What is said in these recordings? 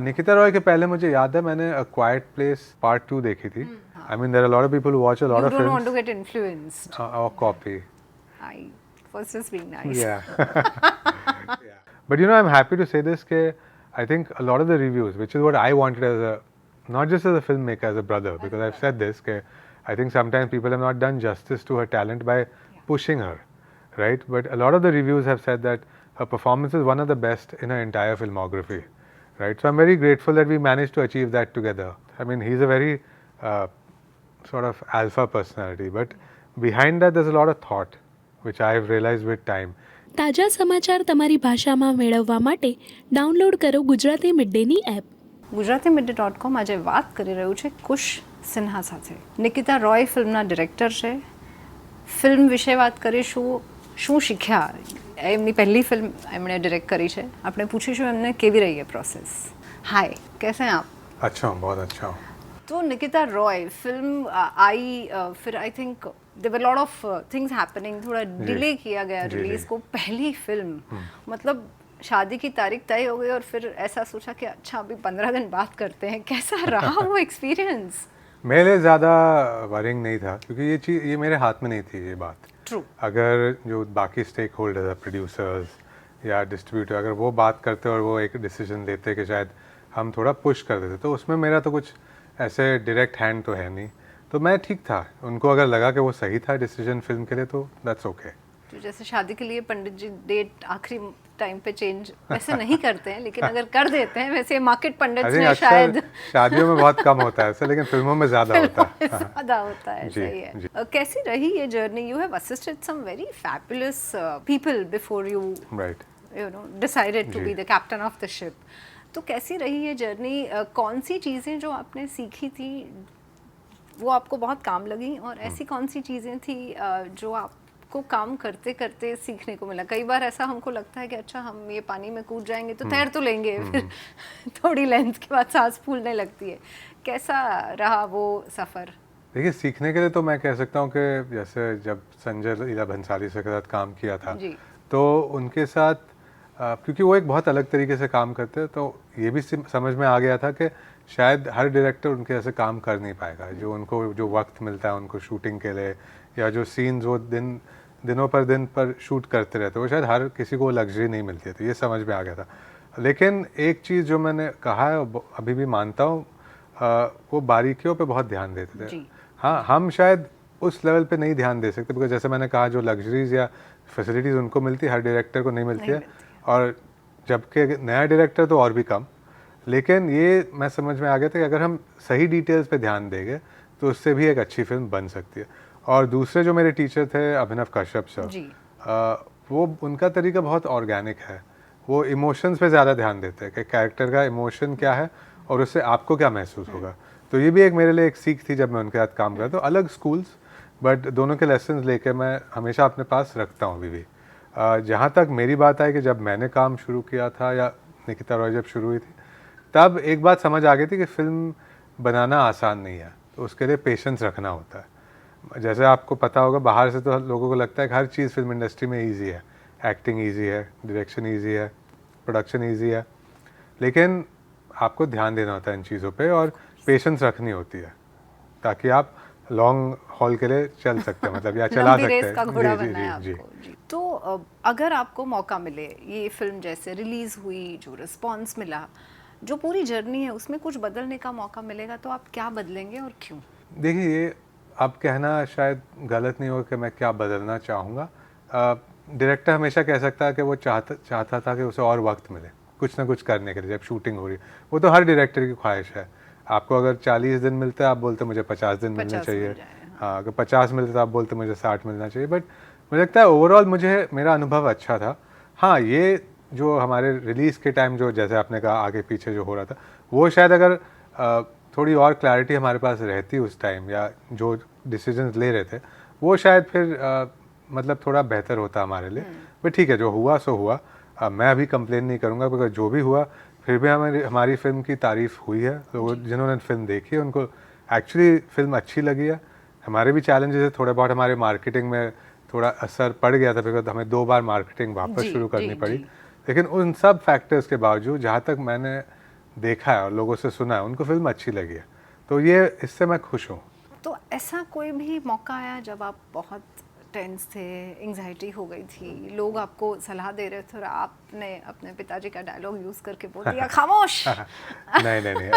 निकिता रॉय के पहले मुझे याद है मैंने अ क्वाइट प्लेस पार्ट 2 देखी थी. I mean there are lot of people who watch a lot You of don't want films to get influenced. और copy. I was just being nice. Yeah. Yeah. But you know, I'm happy to say this ke I think a lot of the reviews, which is what I wanted as a, not just as a filmmaker, as a brother, because I've said this ke I think sometimes people have not done justice to her talent by pushing her, right? But a lot of the reviews have said that her performance is one of the best in her entire filmography, right? So I'm very grateful that we managed to achieve that together. I mean, he's a very sort of alpha personality, but behind that there's a lot of thought, which I've realized with time. તાજા સમાચાર તમારી ભાષામાં મેળવવા માટે download કરો Gujarati mid ડેની app. Gujarati midday.com આજે વાત કરી રહ્યું છે કુશ સિન્હા સાથે. નિકિતા રોય ફિલ્મના ડિરેક્ટર છે. ફિલ્મ વિશે વાત કરીશું, શું શીખ્યા, એમની પહેલી ફિલ્મ એમણે ડિરેક્ટ કરી છે. આપણે પૂછીશું એમને કેવી રહી है પ્રોસેસ. हाय, कैसे हैं आप? अच्छा हूँ, बहुत अच्छा हूँ. तो निकिता रॉय फिल्म आई, फिर I think there were lot of things happening, थोड़ा डिले किया गया रिलीज को. पहली फिल्म मतलब शादी की तारीख तय हो गई और फिर ऐसा सोचा कि अच्छा अभी 15 दिन बात करते हैं. कैसा रहा वो एक्सपीरियंस? मेरे लिए ज़्यादा वरिंग नहीं था क्योंकि ये मेरे हाथ में नहीं थी ये बात. ट्रू. अगर जो बाकी स्टेक होल्डर्स है, प्रोड्यूसर्स या डिस्ट्रीब्यूटर, अगर वो बात करते और वो एक डिसीजन लेते कि शायद हम थोड़ा पुश कर देते, तो उसमें मेरा तो कुछ ऐसे डायरेक्ट हैंड तो है नहीं. तो मैं ठीक था. उनको अगर लगा कि वो सही था डिसीजन फिल्म के लिए तो दैट्स ओके. तो जैसे शादी के लिए पंडित जी डेट आखिरी टाइम पे चेंज वैसे नहीं करते हैं, लेकिन अगर कर देते हैं वैसे मार्केट पंडित ने शायद शादियों में बहुत कम होता है ऐसा, लेकिन फिल्मों में ज़्यादा होता है. ज़्यादा होता है. सही है. कैसी रही ये journey? You have assisted some very fabulous people before you right decided to be the captain of the ship. तो कैसी रही ये जर्नी? कौन सी चीज़ें जो आपने सीखी थी वो आपको बहुत काम लगी, और ऐसी कौन सी चीज़ें थी जो आपको काम करते करते सीखने को मिला? कई बार ऐसा हमको लगता है कि अच्छा हम ये पानी में कूद जाएंगे तो तैर तो लेंगे, फिर थोड़ी लेंथ के बाद सांस फूलने लगती है. कैसा रहा वो सफ़र? देखिए, सीखने के लिए तो मैं कह सकता हूँ कि जैसे जब संजय लीला भंसाली से के साथ काम किया था तो उनके साथ क्योंकि वो एक बहुत अलग तरीके से काम करते हैं, तो ये भी समझ में आ गया था कि शायद हर डायरेक्टर उनके ऐसे काम कर नहीं पाएगा. जो उनको जो वक्त मिलता है उनको शूटिंग के लिए, या जो सीन्स वो दिनों पर शूट करते रहते, वो शायद हर किसी को लग्जरी नहीं मिलती है. तो ये समझ में आ गया था. लेकिन एक चीज़ जो मैंने कहा है अभी भी मानता हूँ, वो बारीकियों पे बहुत ध्यान देते थे. हाँ, हम शायद उस लेवल पे नहीं ध्यान दे सकते, बिकॉज जैसे मैंने कहा जो लग्जरीज या फैसिलिटीज़ उनको मिलती है हर डायरेक्टर को नहीं मिलती है, और जबकि नया डायरेक्टर तो और भी कम. लेकिन ये मैं समझ में आ गया था कि अगर हम सही डिटेल्स पे ध्यान देंगे तो उससे भी एक अच्छी फिल्म बन सकती है. और दूसरे जो मेरे टीचर थे अभिनव कश्यप सर, वो उनका तरीका बहुत ऑर्गेनिक है. वो इमोशंस पे ज़्यादा ध्यान देते हैं कि कैरेक्टर का इमोशन क्या है और उससे आपको क्या महसूस होगा. तो ये भी एक मेरे लिए एक सीख थी जब मैं उनके साथ काम करा. तो अलग स्कूल्स, बट दोनों के लेसन्स लेके मैं हमेशा अपने पास रखता हूँ अभी भी. जहाँ तक मेरी बात है कि जब मैंने काम शुरू किया था या निकिता रॉय जब शुरू हुई थी, तब एक बात समझ आ गई थी कि फ़िल्म बनाना आसान नहीं है. तो उसके लिए पेशेंस रखना होता है. जैसे आपको पता होगा, बाहर से तो लोगों को लगता है कि हर चीज़ फिल्म इंडस्ट्री में ईजी है. एक्टिंग ईजी है, डायरेक्शन ईजी है, प्रोडक्शन ईजी है, लेकिन आपको ध्यान देना होता है इन चीज़ों पे और पेशेंस रखनी होती है ताकि आप लॉन्ग हॉल के लिए चल सकते हैं, मतलब या चला सकते हैं. जी. तो अगर आपको मौका मिले, ये फिल्म जैसे रिलीज़ हुई, जो रिस्पॉन्स मिला, जो पूरी जर्नी है उसमें कुछ बदलने का मौका मिलेगा तो आप क्या बदलेंगे और क्यों? देखिए, ये अब कहना शायद गलत नहीं होगा कि मैं क्या बदलना चाहूँगा. डायरेक्टर हमेशा कह सकता है कि वो चाहता था कि उसे और वक्त मिले कुछ ना कुछ करने के लिए जब शूटिंग हो रही है. वो तो हर डायरेक्टर की ख्वाहिश है. आपको अगर 40 दिन मिलते हैं आप बोलते मुझे 50 दिन मिलने चाहिए. हाँ, अगर 50 मिलते तो आप बोलते मुझे 60 मिलना चाहिए. बट मुझे लगता है ओवरऑल मेरा अनुभव अच्छा था. हाँ, ये जो हमारे रिलीज़ के टाइम जो जैसे आपने कहा आगे पीछे जो हो रहा था, वो शायद अगर थोड़ी और क्लैरिटी हमारे पास रहती उस टाइम, या जो डिसीजंस ले रहे थे वो शायद फिर मतलब थोड़ा बेहतर होता हमारे लिए. बट ठीक है, जो हुआ सो हुआ. मैं अभी कंप्लेन नहीं करूँगा, बिकॉज जो भी हुआ फिर भी हमारी फिल्म की तारीफ़ हुई है. लोग जिन्होंने फिल्म देखी है उनको एक्चुअली फिल्म अच्छी लगी है. हमारे भी चैलेंजेस है थोड़े बहुत, हमारे मार्केटिंग में थोड़ा असर पड़ गया था, बिकॉज हमें 2 बार मार्केटिंग वापस शुरू करनी पड़ी. लेकिन उन सब फैक्टर्स के बावजूद जहाँ तक मैंने देखा है और लोगों से सुना है, उनको फिल्म अच्छी लगी है, तो ये इससे मैं खुश हूँ। तो ऐसा कोई भी मौका आया जब आप बहुत टेंस थे, एंजाइटी हो गई थी, लोग आपको सलाह दे रहे थे और आपने अपने पिताजी का डायलॉग यूज़ करके बोल दिया खामोश? नहीं,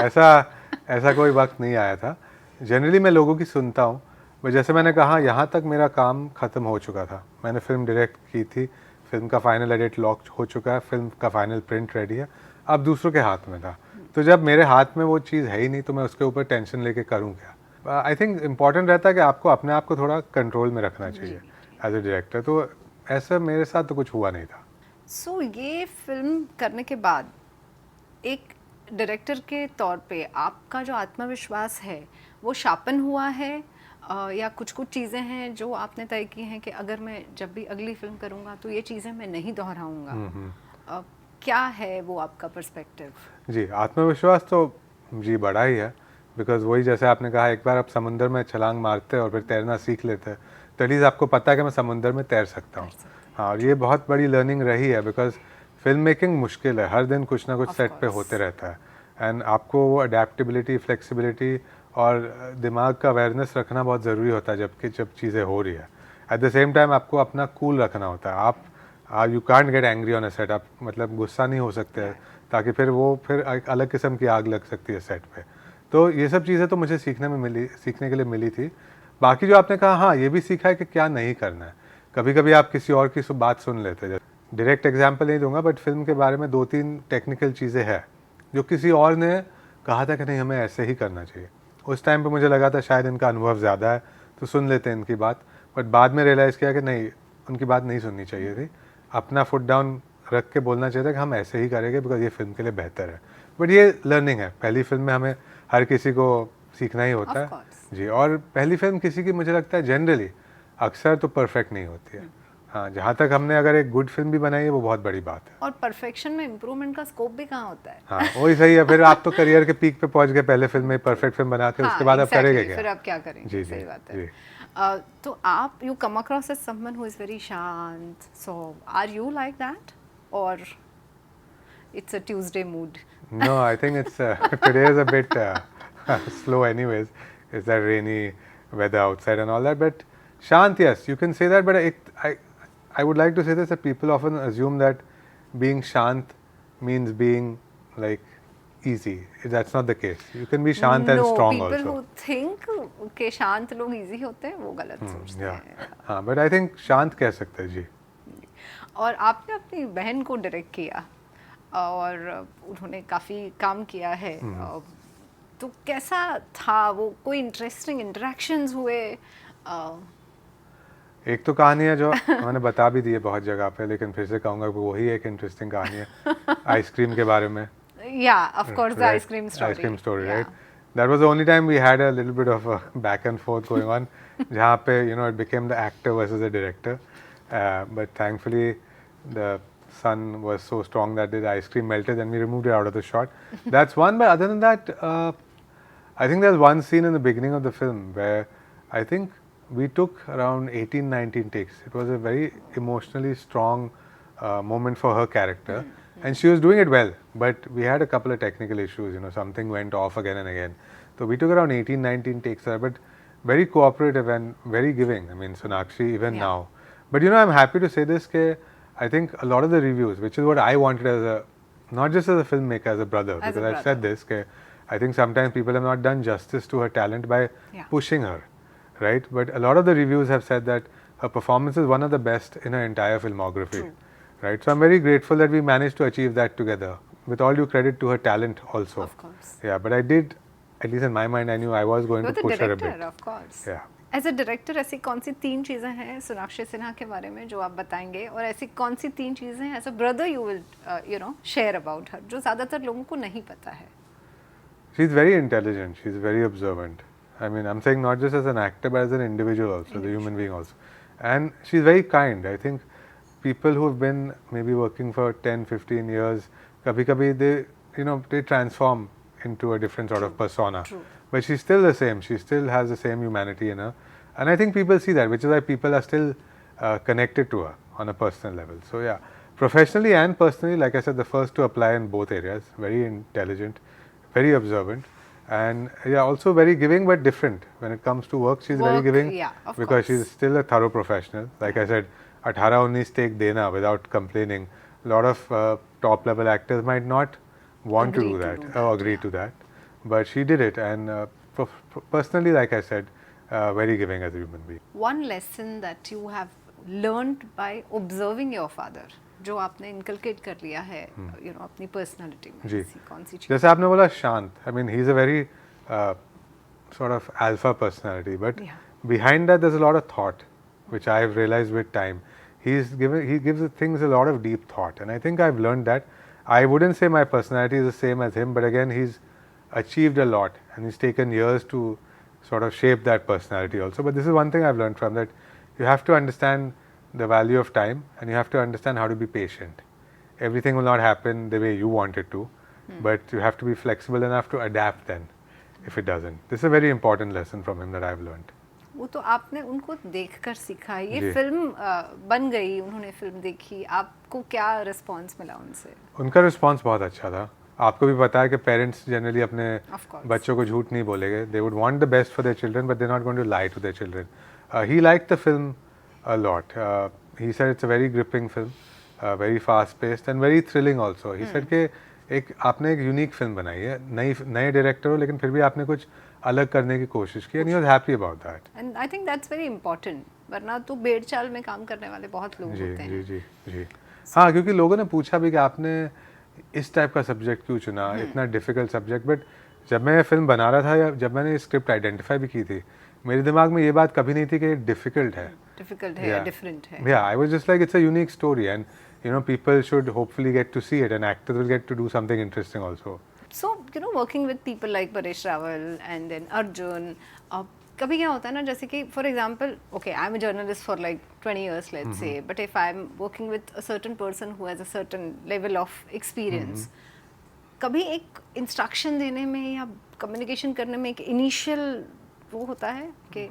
ऐसा कोई वक्त नहीं आया था। जनरली मैं लोगों की सुनता हूँ, बट जैसे मैंने कहा यहाँ तक मेरा काम ख़त्म हो चुका था। मैंने फिल्म डायरेक्ट की थी, फिल्म का फाइनल एडिट लॉक हो चुका है, फिल्म का फाइनल प्रिंट रेडी है, अब दूसरों के हाथ में था। तो जब मेरे हाथ में वो चीज़ है ही नहीं तो मैं उसके ऊपर टेंशन लेके करूँ क्या। आई थिंक इम्पॉर्टेंट रहता है कि आपको अपने आप को थोड़ा कंट्रोल में रखना चाहिए एज ए डायरेक्टर, तो ऐसा मेरे साथ तो कुछ हुआ नहीं था। सो ये फिल्म करने के बाद एक डायरेक्टर के तौर पे आपका जो आत्मविश्वास है वो शार्पन हुआ है, या कुछ कुछ चीज़ें हैं जो आपने तय की हैं कि अगर मैं जब भी अगली फिल्म करूँगा तो ये चीज़ें मैं नहीं दोहराऊँगा? क्या है वो आपका पर्सपेक्टिव? जी, आत्मविश्वास तो जी बड़ा ही है, बिकॉज़ वही जैसे आपने कहा, एक बार आप समुंदर में छलांग मारते हैं और फिर तैरना सीख लेते हैं तो एटलीस्ट आपको पता है कि मैं समुंदर में तैर सकता हूँ। हाँ, और ये बहुत बड़ी लर्निंग रही है, बिकॉज़ फिल्म मेकिंग मुश्किल है, हर दिन कुछ ना कुछ सेट पे होते रहता है, एंड आपको वो अडेप्टेबिलिटी, फ्लेक्सिबिलिटी और दिमाग का अवेयरनेस रखना बहुत ज़रूरी होता है जब चीज़ें हो रही है। एट द सेम टाइम आपको अपना कूल रखना होता है। आप you can't get angry on a set, आप मतलब गुस्सा नहीं हो सकते ताकि फिर एक अलग किस्म की आग लग सकती है सेट पे। तो ये सब चीज़ें तो मुझे सीखने के लिए मिली थी। बाकी जो आपने कहा, हाँ, ये भी सीखा है कि क्या नहीं करना है। कभी कभी आप किसी और की बात सुन लेते हैं, डायरेक्ट एग्जाम्पल नहीं दूंगा, बट फिल्म के बारे में 2-3 टेक्निकल चीज़ें हैं जो किसी और ने कहा था कि नहीं हमें ऐसे ही करना चाहिए। उस टाइम पे मुझे लगा था शायद इनका अनुभव ज़्यादा है तो सुन लेते हैं इनकी बात, बट बाद में रियलाइज़ किया कि नहीं, उनकी बात नहीं सुननी चाहिए थी। अपना फुट डाउन रख के बोलना चाहिए था कि हम ऐसे ही करेंगे बिकॉज ये फिल्म के लिए बेहतर है। बट ये लर्निंग है, पहली फिल्म में हमें हर किसी को सीखना ही होता है जी। और पहली फिल्म किसी की, मुझे लगता है जनरली अक्सर तो परफेक्ट नहीं होती है। हाँ, जहाँ तक हमने अगर एक गुड फिल्म भी बनाई है वो बहुत बड़ी बात है। और परफेक्शन में इम्प्रूवमेंट का स्कोप भी कहाँ होता है? हाँ, वही सही है। फिर आप तो करियर के पीक पे पहुंच गए पहले फिल्म में परफेक्ट फिल्म बना के, उसके बाद आप करेंगे क्या? फिर आप क्या करेंगे? जी, सही बात जी, है। तो आप you come across as someone who is very शांत, so are you like that और it's a Tuesday mood? No, I think it's today is a bit slow anyways. It's that rainy weather outside and all that. But Shant, yes, you can say that. But I would like to say this, that people often assume that being Shant means being like easy. That's not the case. You can be Shant and strong also. No, people who think कि शांत लोग easy होते हैं वो गलत सोचते हैं। हाँ, but I think शांत कह सकते हैं जी। और आपने अपनी बहन को डायरेक्ट किया और उन्होंने काफ़ी काम किया है, तो कैसा था वो? कोई इंटरेस्टिंग इंटरेक्शंस हुए? एक तो कहानी है जो मैंने बता भी दी है बहुत जगह पे, लेकिन फिर से कहूँगा कि वही एक इंटरेस्टिंग कहानी है आइसक्रीम के बारे में। Yeah, of course, the ice cream story. Ice cream story, right? That was the only time we had a little bit of a back and forth going on, जहाँ पे it became the actor versus the director. But thankfully, the sun was so strong that the ice cream melted and we removed it out of the shot. That's one. But other than that, I think there's one scene in the beginning of the film where I think we took around 18-19 takes. It was a very emotionally strong moment for her character. And she was doing it well, but we had a couple of technical issues, something went off again and again. So we took around 18-19 takes there, but very cooperative and very giving. I mean, Sonakshi, even now. But I'm happy to say this, I think a lot of the reviews, which is what I wanted as not just as a filmmaker, as a brother, because I've said this, I think sometimes people have not done justice to her talent by pushing her, right? But a lot of the reviews have said that her performance is one of the best in her entire filmography. True. Right, so I'm very grateful that we managed to achieve that together. With all due credit to her talent also. Of course. Yeah, but I did, at least in my mind, I knew I was going to push her a bit. Of course. Yeah. As a director, ऐसी कौन सी 3 चीज़ें हैं सोनाक्षी सिन्हा के बारे में जो आप बताएंगे, और ऐसी कौन सी 3 चीज़ें हैं as a brother you will share about her जो ज़्यादातर लोगों को नहीं पता है? She's very intelligent. She's very observant. I mean, I'm saying not just as an actor, but as an individual also, the human being also. And she's very kind. I think people who've been maybe working for 10-15 years, kabhi they transform into a different sort of persona. True. But she's still the same. She still has the same humanity in her. And I think people see that, which is why people are still connected to her on a personal level. So yeah, professionally and personally, like I said, the first to apply in both areas, very intelligent, very observant, and also very giving but different. When it comes to work, she's very giving because she's still a thorough professional. Like I said, 18-19 take dena without complaining. A lot of top level actors might not want to do that or agree to that, but she did it, and personally, like I said, very giving as a human being. One lesson that you have learned by observing your father, जो आपने inculcate कर लिया है, you know, अपनी personality में, ऐसी कौन सी चीज़? जैसे आपने बोला शांत, I mean he's a very sort of alpha personality, but behind that there's a lot of thought, which I've realized with time. He gives things a lot of deep thought, and I think I've learned that. I wouldn't say my personality is the same as him, but again he's achieved a lot, and he's taken years to sort of shape that personality also. But this is one thing I've learned from that: you have to understand the value of time, and you have to understand how to be patient. Everything will not happen the way you want it to, but you have to be flexible enough to adapt then if it doesn't. This is a very important lesson from him that I've learned. वो तो आपने उनको देखकर सीखा। ये film बन गई, उन्होंने फिल्म देखी, आपको क्या रिस्पांस मिला उनसे? उनका रिस्पांस बहुत अच्छा था। आपको भी पता है कि पेरेंट्स जनरली अपने बच्चों को झूठ नहीं बोलेंगे। They would want the best for their children, but they're not going to lie to their children. He liked the film a lot. He said it's a very gripping film, very fast paced and very thrilling also. He said कि आपने एक unique film बनाई है, नए director हो, लेकिन फिर भी आपने कुछ अलग करने की कोशिश की, and he was happy about that. And I think that's very important. वरना तो बेड़ चाल में काम करने वाले बहुत लोग होते हैं। जी। हाँ, क्योंकि लोगों ने पूछा भी कि आपने इस टाइप का सब्जेक्ट क्यों चुना, इतना डिफिकल्ट सब्जेक्ट। बट जब मैं ये फिल्म बना रहा था या जब मैंने स्क्रिप्ट आइडेंटिफाई भी की थी, मेरे दिमाग में ये बात कभी नहीं थी कि डिफिकल्ट है या डिफरेंट है। Yeah, I was just like it's a unique story, and you know people should hopefully get to see it, and actors will get to do something interesting also. So you know, working with people like Paresh Rawal and then Arjun, कभी क्या होता है ना, जैसे कि for example, okay, I'm a journalist for like 20 years, let's say, but if I'm working with a certain person who has a certain level of experience, कभी एक instruction देने में या communication करने में एक initial वो होता है कि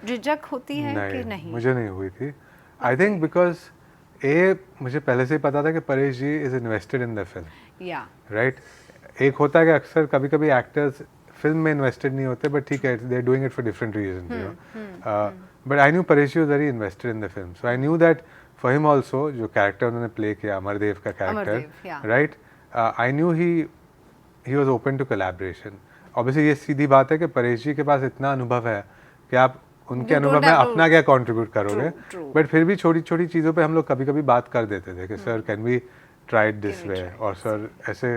झिझक होती है कि नहीं? मुझे नहीं हुई थी। I think because मुझे पहले से ही पता था कि परेश जी is invested in the film. Yeah. Right? एक होता है कि अक्सर कभी-कभी एक्टर्स फिल्म में इन्वेस्टेड नहीं होते, बट ठीक है, they are doing it for different reasons, you know. But I knew Paresh was very invested in the film, so I knew that for him also, जो कैरेक्टर उन्होंने प्ले किया, अमरदेव का character, right, I knew he was open to collaboration. Obviously ये सीधी बात है कि परेश जी के पास इतना अनुभव है कि आप उनके अनुभव में अपना क्या कंट्रीब्यूट करोगे, बट फिर भी छोटी छोटी चीज़ों पे हम लोग कभी कभी बात कर देते थे कि sir can we try it this way, और सर ऐसे,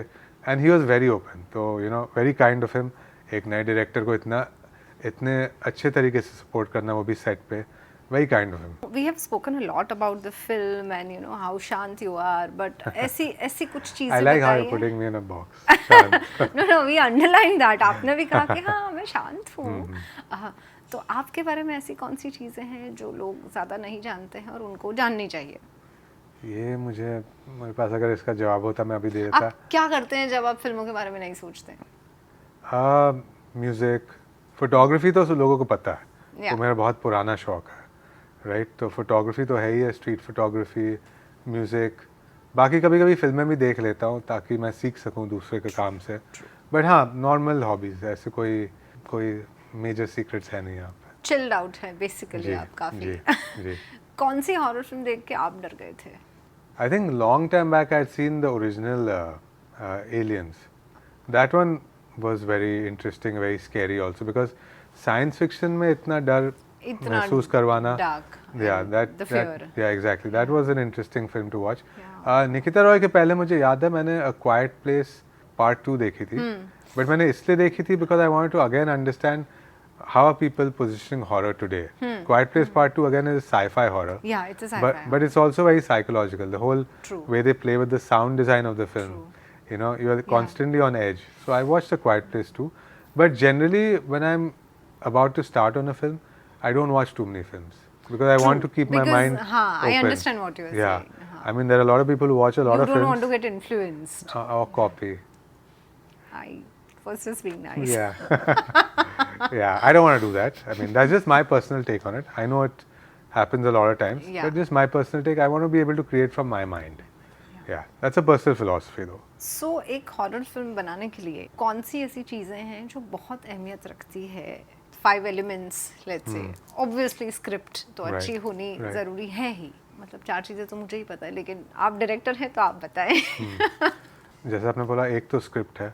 and he was very open. तो you know, very kind of him, एक नए डायरेक्टर को इतने अच्छे तरीके से सपोर्ट करना, वो भी सेट पे, very kind of him. We have spoken a lot about the film and you know how shant you are, but ऐसी कुछ चीजें I like how you're putting me in a box. Shant. No, we underline that. आपने भी कहा कि हाँ मैं शांत हूँ। तो आपके बारे में ऐसी कौन सी चीजें हैं जो लोग ज़्यादा नहीं जानते हैं और उनको जाननी चाहिए? ये मेरे पास अगर इसका जवाब होता मैं अभी दे देता। आप क्या करते हैं जब आप फिल्मों के बारे में नहीं सोचते? म्यूज़िक, फोटोग्राफी तो लोगों को पता है, तो मेरा बहुत पुराना शौक है, राइट। तो फोटोग्राफी तो है ही है, स्ट्रीट फोटोग्राफी, म्यूज़िक, बाकी कभी कभी फिल्में भी देख लेता हूँ ताकि मैं सीख सकूँ दूसरे के काम से। बट हाँ, नॉर्मल हॉबीज़, ऐसे कोई मेजर सीक्रेट्स है नहीं यहाँ पे। चिल्ड आउट है बेसिकली आप काफ़ी। जी। कौन सी हॉरर फिल्म देख के आप डर गए थे? I think long time back I had seen the original Aliens. That one was very interesting, very scary also, because science fiction में इतना डर महसूस करवाना, exactly. That was an interesting film to watch. Nikita Roy के पहले मुझे याद है मैंने A Quiet Place Part 2 देखी थी, but मैंने इसलिए देखी थी because I wanted to again understand how are people positioning horror today. Quiet Place Part 2 again is sci-fi horror. Yeah, it's a sci-fi. But it's also very psychological. The whole way they play with the sound design of the film. You know, you are constantly on edge. So I watched A Quiet Place too. But generally, when I'm about to start on a film, I don't watch too many films because I want to keep my mind open. I understand what you are saying. I mean, there are a lot of people who watch a lot of films. You don't want to get influenced. Or copy. I was just being nice. Yeah. Yeah, I don't want to do that. I mean, that's just my personal take on it. I know it happens a lot of times, but just my personal take. I want to be able to create from my mind. Yeah, that's a personal philosophy though. सो एक horror film बनाने के लिए कौन सी ऐसी चीज़ें हैं जो बहुत अहमियत रखती है? 5 elements let's say, obviously script तो अच्छी होनी ज़रूरी है ही, मतलब 4 चीज़ें तो मुझे ही पता है, लेकिन आप डायरेक्टर हैं तो आप बताएं। जैसे आपने बोला, एक तो स्क्रिप्ट है,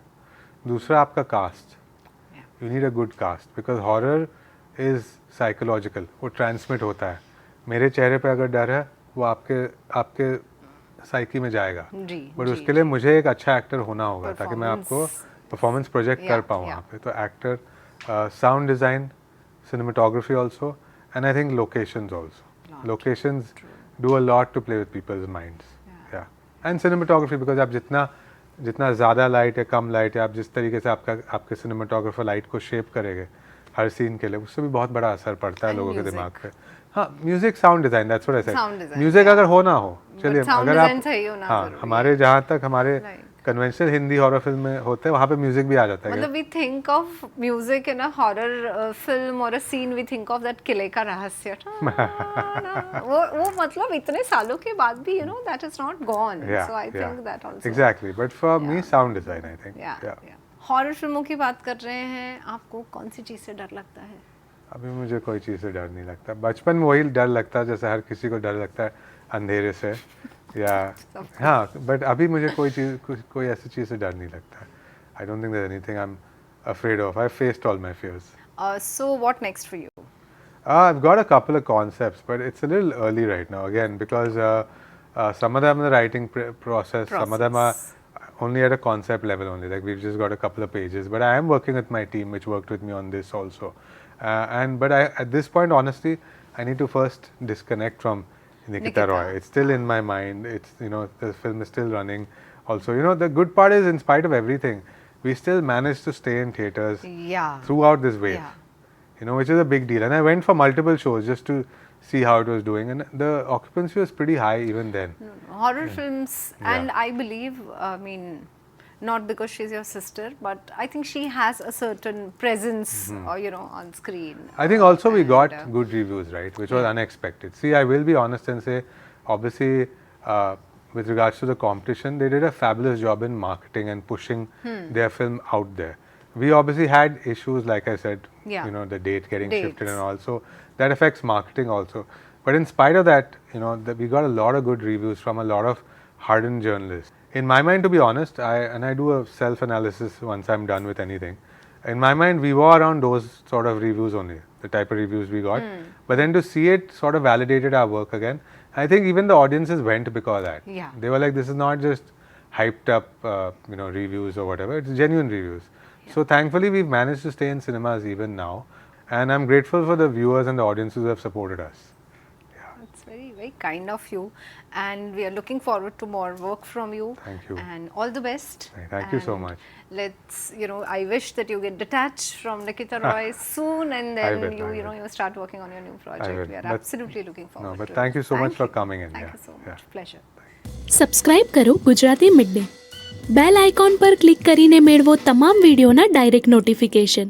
दूसरा आपका cast. You need a good cast because horror is psychological, वो ट्रांसमिट होता है. मेरे चेहरे पे अगर डर है वो आपके साइकी में जाएगा, बट उसके लिए मुझे एक अच्छा एक्टर होना होगा ताकि मैं आपको परफॉर्मेंस प्रोजेक्ट कर पाऊँ वहाँ पे. तो actor, sound design, cinematography also, and I think locations also. Locations do a lot to play with people's minds. Yeah. And cinematography, because आप जितना ज़्यादा लाइट या कम लाइट या आप जिस तरीके से आपके सिनेमाटोग्राफर लाइट को शेप करेंगे हर सीन के लिए, उससे भी बहुत बड़ा असर पड़ता है लोगों के दिमाग पे. हाँ, music, sound design, that's what I said. Music अगर हो ना हो, चलिए, अगर आप, हाँ, हमारे जहाँ तक हमारे कन्वेंशनल हिंदी हॉरर फिल्म में होते हैं वहाँ पे म्यूजिक भी आ जाता है. मतलब we think of music in a horror film और a scene, we think of that किले का रहस्य. वो मतलब इतने सालों के बाद भी you know that is not gone. So I think that also exactly. But for me sound design, I think. Horror फिल्मों की बात कर रहे हैं, आपको कौन सी चीज़ से डर लगता है? अभी मुझे कोई चीज़ से डर नहीं लगता. बचपन में वही डर लगता है जैसे हर किसी को डर लगता है अंधेरे से, या हाँ, बट अभी मुझे कोई ऐसी चीज़ से डर नहीं लगता. I don't think there is anything I am afraid of. I faced all my fears. So what next for you? I've got a couple of concepts, but it's a little early right now. Again, because some of them are the writing process, some of them are only at a concept level only. Like we've just got a couple of pages, but I am working with my team, which worked with me on this also. But at this point, honestly, I need to first disconnect from Nikita Roy. It's still in my mind. It's, you know, the film is still running. Also, you know, the good part is, in spite of everything, we still managed to stay in theaters throughout this wave. You know, which is a big deal. And I went for multiple shows just to see how it was doing, and the occupancy was pretty high even then. Horror films, and I believe, I mean, not because she's your sister, but I think she has a certain presence, you know, on screen. I think also we got good reviews, right, which was unexpected. See, I will be honest and say, obviously, with regards to the competition, they did a fabulous job in marketing and pushing their film out there. We obviously had issues, like I said, you know, the date getting shifted and all, so that affects marketing also. But in spite of that, you know, we got a lot of good reviews from a lot of hardened journalists. In my mind, to be honest, I do a self-analysis once I'm done with anything. In my mind, we were around those sort of reviews only, the type of reviews we got. But then to see it sort of validated our work again. I think even the audiences went because of that. They were like, this is not just hyped up, you know, reviews or whatever. It's genuine reviews. So thankfully, we've managed to stay in cinemas even now, and I'm grateful for the viewers and the audiences who have supported us. It's very, very kind of you, and we are looking forward to more work from you. Thank you. And all the best. Thank you so much. Let's, you know, I wish that you get detached from Nikita Roy soon, and then you know, you start working on your new project. We are absolutely looking forward. No, but thank you so much for coming in. Thank you so much. Pleasure. Subscribe કરો Gujarati mid day. Bell icon પર click કરીને મેળવો તમામ વિડીયોના direct notification.